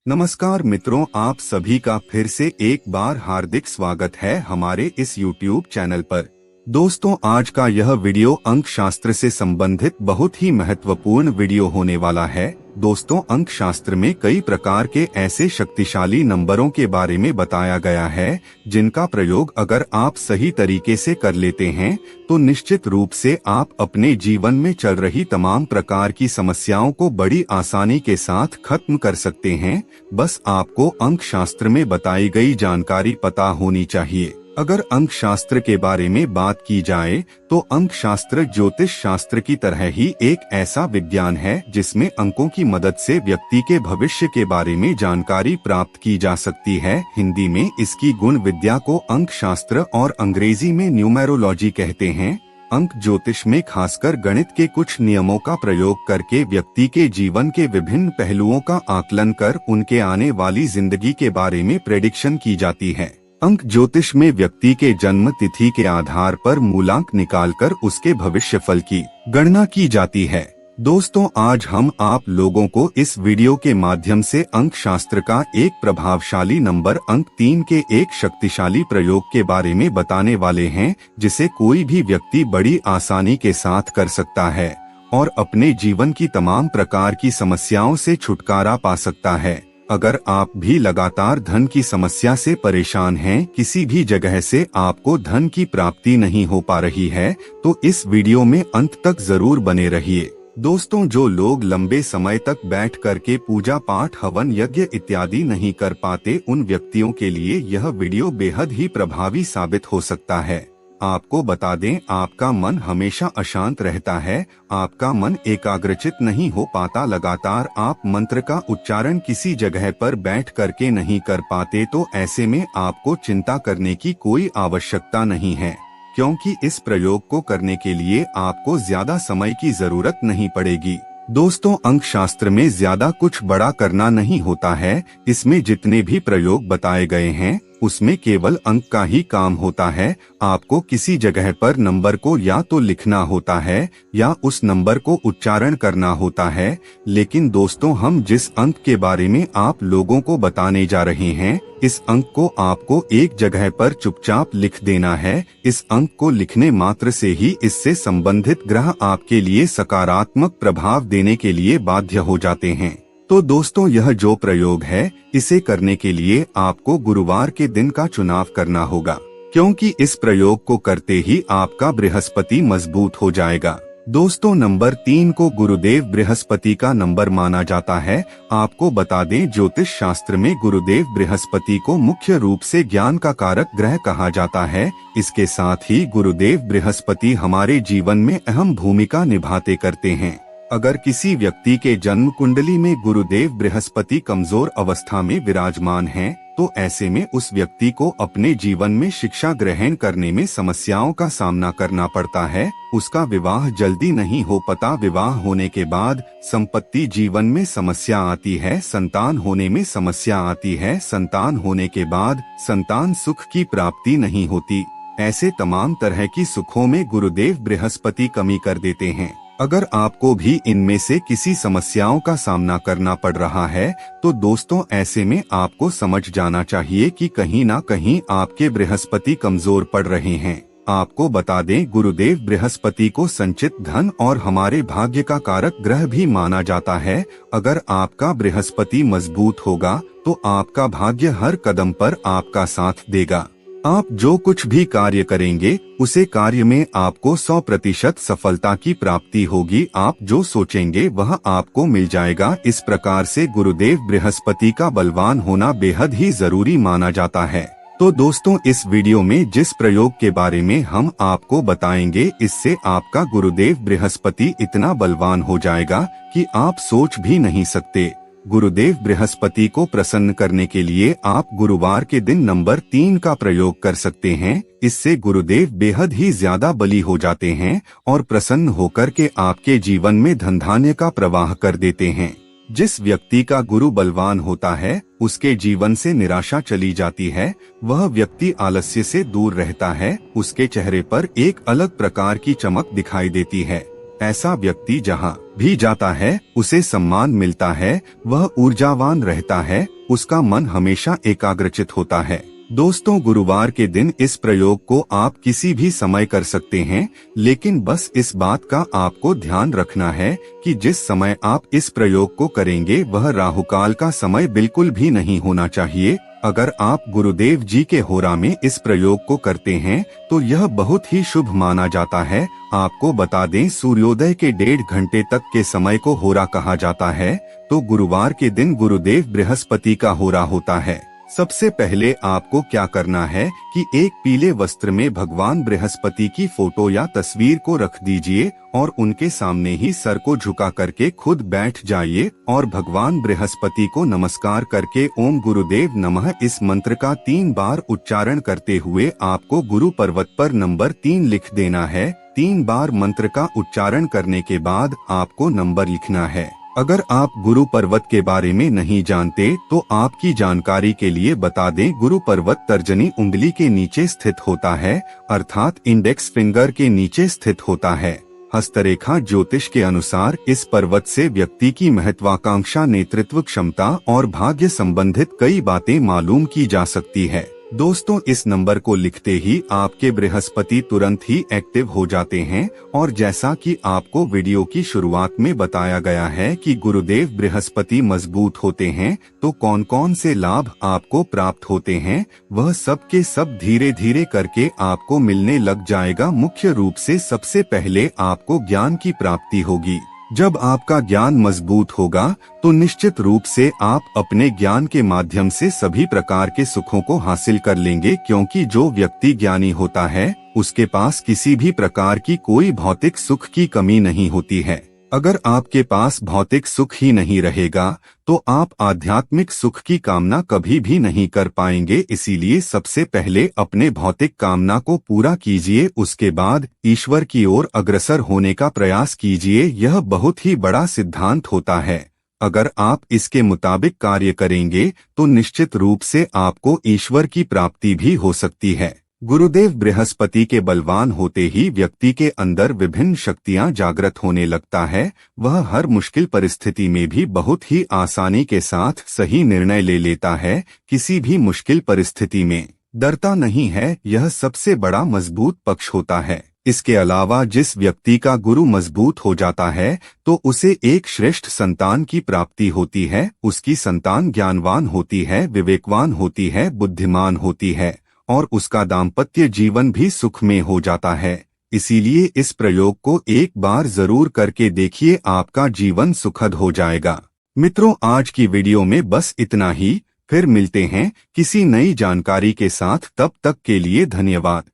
नमस्कार मित्रों, आप सभी का फिर से एक बार हार्दिक स्वागत है हमारे इस YouTube चैनल पर। दोस्तों, आज का यह वीडियो अंक शास्त्र से संबंधित बहुत ही महत्वपूर्ण वीडियो होने वाला है। दोस्तों, अंक शास्त्र में कई प्रकार के ऐसे शक्तिशाली नंबरों के बारे में बताया गया है जिनका प्रयोग अगर आप सही तरीके से कर लेते हैं तो निश्चित रूप से आप अपने जीवन में चल रही तमाम प्रकार की समस्याओं को बड़ी आसानी के साथ खत्म कर सकते हैं। बस आपको अंक शास्त्र में बताई गई जानकारी पता होनी चाहिए। अगर अंक शास्त्र के बारे में बात की जाए तो अंक शास्त्र ज्योतिष शास्त्र की तरह ही एक ऐसा विज्ञान है जिसमें अंकों की मदद से व्यक्ति के भविष्य के बारे में जानकारी प्राप्त की जा सकती है। हिंदी में इसकी गुण विद्या को अंक शास्त्र और अंग्रेजी में न्यूमेरोलॉजी कहते हैं। अंक ज्योतिष में खासकर गणित के कुछ नियमों का प्रयोग करके व्यक्ति के जीवन के विभिन्न पहलुओं का आकलन कर उनके आने वाली जिंदगी के बारे में प्रेडिक्शन की जाती है। अंक ज्योतिष में व्यक्ति के जन्म तिथि के आधार पर मूलांक निकालकर उसके भविष्यफल की गणना की जाती है। दोस्तों, आज हम आप लोगों को इस वीडियो के माध्यम से अंक शास्त्र का एक प्रभावशाली नंबर अंक 3 के एक शक्तिशाली प्रयोग के बारे में बताने वाले हैं, जिसे कोई भी व्यक्ति बड़ी आसानी के साथ कर सकता है और अपने जीवन की तमाम प्रकार की समस्याओं से छुटकारा पा सकता है। अगर आप भी लगातार धन की समस्या से परेशान हैं, किसी भी जगह से आपको धन की प्राप्ति नहीं हो पा रही है, तो इस वीडियो में अंत तक जरूर बने रहिए। दोस्तों, जो लोग लंबे समय तक बैठ करके पूजा पाठ, हवन, यज्ञ इत्यादि नहीं कर पाते, उन व्यक्तियों के लिए यह वीडियो बेहद ही प्रभावी साबित हो सकता है। आपको बता दें, आपका मन हमेशा अशांत रहता है, आपका मन एकाग्रचित नहीं हो पाता, लगातार आप मंत्र का उच्चारण किसी जगह पर बैठ करके नहीं कर पाते, तो ऐसे में आपको चिंता करने की कोई आवश्यकता नहीं है, क्योंकि इस प्रयोग को करने के लिए आपको ज्यादा समय की जरूरत नहीं पड़ेगी। दोस्तों, अंक शास्त्र में ज्यादा कुछ बड़ा करना नहीं होता है। इसमें जितने भी प्रयोग बताए गए हैं उसमें केवल अंक का ही काम होता है। आपको किसी जगह पर नंबर को या तो लिखना होता है या उस नंबर को उच्चारण करना होता है। लेकिन दोस्तों, हम जिस अंक के बारे में आप लोगों को बताने जा रहे हैं, इस अंक को आपको एक जगह पर चुपचाप लिख देना है। इस अंक को लिखने मात्र से ही इससे संबंधित ग्रह आपके लिए सकारात्मक प्रभाव देने के लिए बाध्य हो जाते हैं। तो दोस्तों, यह जो प्रयोग है, इसे करने के लिए आपको गुरुवार के दिन का चुनाव करना होगा, क्योंकि इस प्रयोग को करते ही आपका बृहस्पति मजबूत हो जाएगा। दोस्तों, नंबर 3 को गुरुदेव बृहस्पति का नंबर माना जाता है। आपको बता दें, ज्योतिष शास्त्र में गुरुदेव बृहस्पति को मुख्य रूप से ज्ञान का कारक ग्रह कहा जाता है। इसके साथ ही गुरुदेव बृहस्पति हमारे जीवन में अहम भूमिका निभाते करते हैं। अगर किसी व्यक्ति के जन्म कुंडली में गुरुदेव बृहस्पति कमजोर अवस्था में विराजमान हैं, तो ऐसे में उस व्यक्ति को अपने जीवन में शिक्षा ग्रहण करने में समस्याओं का सामना करना पड़ता है। उसका विवाह जल्दी नहीं हो पाता, विवाह होने के बाद संपत्ति जीवन में समस्या आती है, संतान होने में समस्या आती है, संतान होने के बाद संतान सुख की प्राप्ति नहीं होती। ऐसे तमाम तरह की सुखों में गुरुदेव बृहस्पति कमी कर देते हैं। अगर आपको भी इनमें से किसी समस्याओं का सामना करना पड़ रहा है, तो दोस्तों, ऐसे में आपको समझ जाना चाहिए कि कहीं ना कहीं आपके बृहस्पति कमजोर पड़ रहे हैं। आपको बता दें, गुरुदेव बृहस्पति को संचित धन और हमारे भाग्य का कारक ग्रह भी माना जाता है। अगर आपका बृहस्पति मजबूत होगा तो आपका भाग्य हर कदम पर आपका साथ देगा। आप जो कुछ भी कार्य करेंगे उसे कार्य में आपको 100% सफलता की प्राप्ति होगी। आप जो सोचेंगे वह आपको मिल जाएगा। इस प्रकार से गुरुदेव बृहस्पति का बलवान होना बेहद ही जरूरी माना जाता है। तो दोस्तों, इस वीडियो में जिस प्रयोग के बारे में हम आपको बताएंगे, इससे आपका गुरुदेव बृहस्पति इतना बलवान हो जाएगा कि आप सोच भी नहीं सकते। गुरुदेव बृहस्पति को प्रसन्न करने के लिए आप गुरुवार के दिन नंबर 3 का प्रयोग कर सकते हैं। इससे गुरुदेव बेहद ही ज्यादा बली हो जाते हैं और प्रसन्न होकर के आपके जीवन में धन धान्य का प्रवाह कर देते हैं। जिस व्यक्ति का गुरु बलवान होता है, उसके जीवन से निराशा चली जाती है। वह व्यक्ति आलस्य से दूर रहता है। उसके चेहरे पर एक अलग प्रकार की चमक दिखाई देती है। ऐसा व्यक्ति जहाँ भी जाता है उसे सम्मान मिलता है, वह ऊर्जावान रहता है, उसका मन हमेशा एकाग्रचित होता है। दोस्तों, गुरुवार के दिन इस प्रयोग को आप किसी भी समय कर सकते हैं, लेकिन बस इस बात का आपको ध्यान रखना है कि जिस समय आप इस प्रयोग को करेंगे वह राहुकाल का समय बिल्कुल भी नहीं होना चाहिए। अगर आप गुरुदेव जी के होरा में इस प्रयोग को करते हैं तो यह बहुत ही शुभ माना जाता है। आपको बता दें, सूर्योदय के 1.5 घंटे तक के समय को होरा कहा जाता है। तो गुरुवार के दिन गुरुदेव बृहस्पति का होरा होता है। सबसे पहले आपको क्या करना है कि एक पीले वस्त्र में भगवान बृहस्पति की फोटो या तस्वीर को रख दीजिए और उनके सामने ही सर को झुका करके खुद बैठ जाइए और भगवान बृहस्पति को नमस्कार करके ओम गुरुदेव नमः इस मंत्र का 3 बार उच्चारण करते हुए आपको गुरु पर्वत पर नंबर 3 लिख देना है। 3 बार मंत्र का उच्चारण करने के बाद आपको नंबर लिखना है। अगर आप गुरु पर्वत के बारे में नहीं जानते तो आपकी जानकारी के लिए बता दें, गुरु पर्वत तर्जनी उंगली के नीचे स्थित होता है, अर्थात इंडेक्स फिंगर के नीचे स्थित होता है। हस्तरेखा ज्योतिष के अनुसार इस पर्वत से व्यक्ति की महत्वाकांक्षा, नेतृत्व क्षमता और भाग्य संबंधित कई बातें मालूम की जा सकती है। दोस्तों, इस नंबर को लिखते ही आपके बृहस्पति तुरंत ही एक्टिव हो जाते हैं और जैसा कि आपको वीडियो की शुरुआत में बताया गया है कि गुरुदेव बृहस्पति मजबूत होते हैं तो कौन कौन से लाभ आपको प्राप्त होते हैं वह सब के सब धीरे धीरे करके आपको मिलने लग जाएगा। मुख्य रूप से सबसे पहले आपको ज्ञान की प्राप्ति होगी। जब आपका ज्ञान मजबूत होगा तो निश्चित रूप से आप अपने ज्ञान के माध्यम से सभी प्रकार के सुखों को हासिल कर लेंगे, क्योंकि जो व्यक्ति ज्ञानी होता है उसके पास किसी भी प्रकार की कोई भौतिक सुख की कमी नहीं होती है। अगर आपके पास भौतिक सुख ही नहीं रहेगा तो आप आध्यात्मिक सुख की कामना कभी भी नहीं कर पाएंगे। इसीलिए सबसे पहले अपने भौतिक कामना को पूरा कीजिए, उसके बाद ईश्वर की ओर अग्रसर होने का प्रयास कीजिए। यह बहुत ही बड़ा सिद्धांत होता है। अगर आप इसके मुताबिक कार्य करेंगे तो निश्चित रूप से आपको ईश्वर की प्राप्ति भी हो सकती है। गुरुदेव बृहस्पति के बलवान होते ही व्यक्ति के अंदर विभिन्न शक्तियां जागृत होने लगता है। वह हर मुश्किल परिस्थिति में भी बहुत ही आसानी के साथ सही निर्णय ले लेता है। किसी भी मुश्किल परिस्थिति में डरता नहीं है। यह सबसे बड़ा मजबूत पक्ष होता है। इसके अलावा जिस व्यक्ति का गुरु मजबूत हो जाता है तो उसे एक श्रेष्ठ संतान की प्राप्ति होती है। उसकी संतान ज्ञानवान होती है, विवेकवान होती है, बुद्धिमान होती है और उसका दाम्पत्य जीवन भी सुखमय हो जाता है। इसीलिए इस प्रयोग को एक बार जरूर करके देखिए, आपका जीवन सुखद हो जाएगा। मित्रों, आज की वीडियो में बस इतना ही। फिर मिलते हैं किसी नई जानकारी के साथ। तब तक के लिए धन्यवाद।